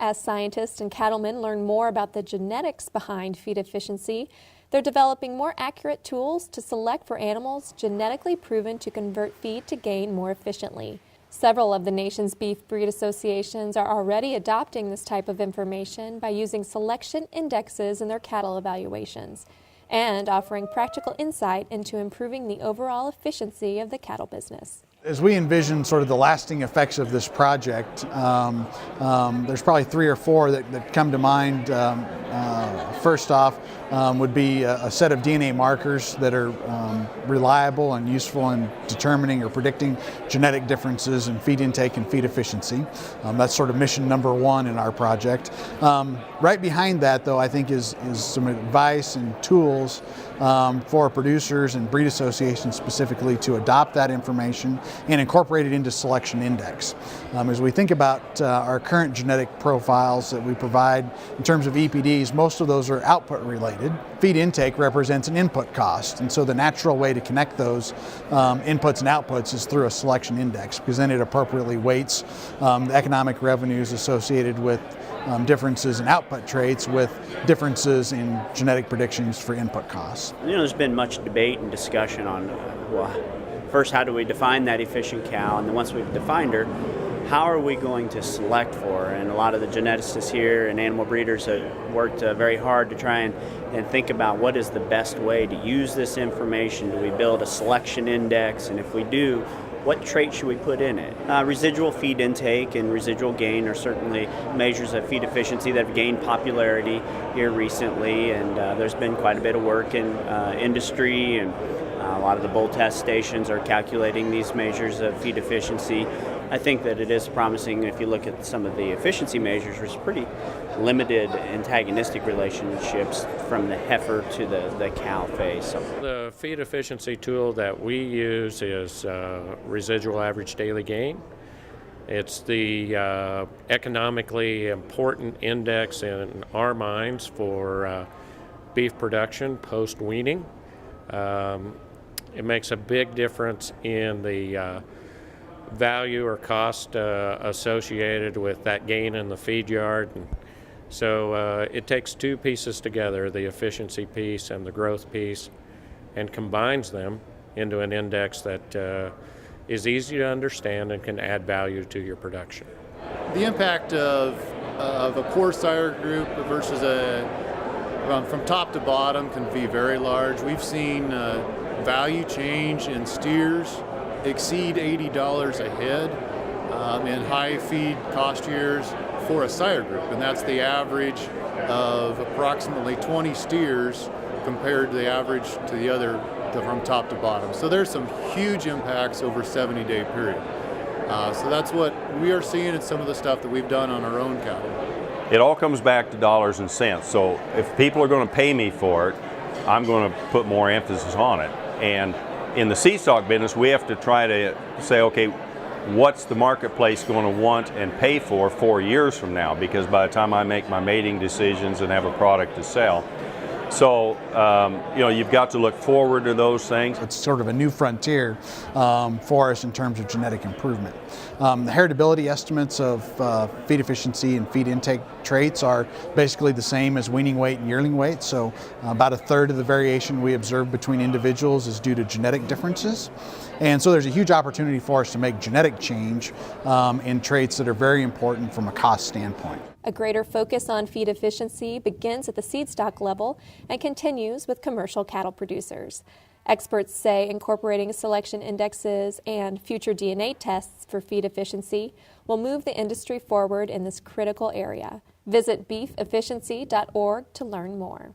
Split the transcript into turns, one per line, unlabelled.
As scientists and cattlemen learn more about the genetics behind feed efficiency, they're developing more accurate tools to select for animals genetically proven to convert feed to gain more efficiently. Several of the nation's beef breed associations are already adopting this type of information by using selection indexes in their cattle evaluations and offering practical insight into improving the overall efficiency of the cattle business.
As we envision sort of the lasting effects of this project, there's probably 3 or 4 that come to mind. First off would be a set of DNA markers that are reliable and useful in determining or predicting genetic differences in feed intake and feed efficiency. That's sort of mission number 1 in our project. Right behind that, though, I think is some advice and tools for producers and breed associations specifically to adopt that information and incorporate it into selection index. As we think about our current genetic profiles that we provide in terms of EPDs, most of those are output related. Feed intake represents an input cost, and so the natural way to connect those inputs and outputs is through a selection index, because then it appropriately weights the economic revenues associated with differences in output traits with differences in genetic predictions for input costs.
There's been much debate and discussion on, first, how do we define that efficient cow, and then once we've defined her, how are we going to select for her? And a lot of the geneticists here and animal breeders have worked very hard to try and think about what is the best way to use this information. Do we build a selection index? And if we do, what trait should we put in it? Residual feed intake and residual gain are certainly measures of feed efficiency that have gained popularity here recently, and there's been quite a bit of work in industry, and a lot of the bull test stations are calculating these measures of feed efficiency. I think that it is promising. If you look at some of the efficiency measures, there's pretty limited antagonistic relationships from the heifer to the cow phase.
The feed efficiency tool that we use is residual average daily gain. It's the economically important index in our minds for beef production post-weaning. It makes a big difference in the value or cost associated with that gain in the feed yard. And so it takes 2 pieces together, the efficiency piece and the growth piece, and combines them into an index that is easy to understand and can add value to your production.
The impact of a core sire group versus from top to bottom can be very large. We've seen value change in steers exceed $80 a head in high feed cost years for a sire group, and that's the average of approximately 20 steers compared to the average to the other from top to bottom. So there's some huge impacts over a 70-day period. So that's what we are seeing in some of the stuff that we've done on our own cattle.
It all comes back to dollars and cents. So if people are going to pay me for it, I'm going to put more emphasis on it. And in the seed stock business, we have to try to say, okay, what's the marketplace going to want and pay for 4 years from now? Because by the time I make my mating decisions and have a product to sell, so you've got to look forward to those things.
It's sort of a new frontier for us in terms of genetic improvement. The heritability estimates of feed efficiency and feed intake traits are basically the same as weaning weight and yearling weight, so about 1/3 of the variation we observe between individuals is due to genetic differences. And so there's a huge opportunity for us to make genetic change in traits that are very important from a cost standpoint.
A greater focus on feed efficiency begins at the seed stock level and continues with commercial cattle producers. Experts say incorporating selection indexes and future DNA tests for feed efficiency will move the industry forward in this critical area. Visit beefefficiency.org to learn more.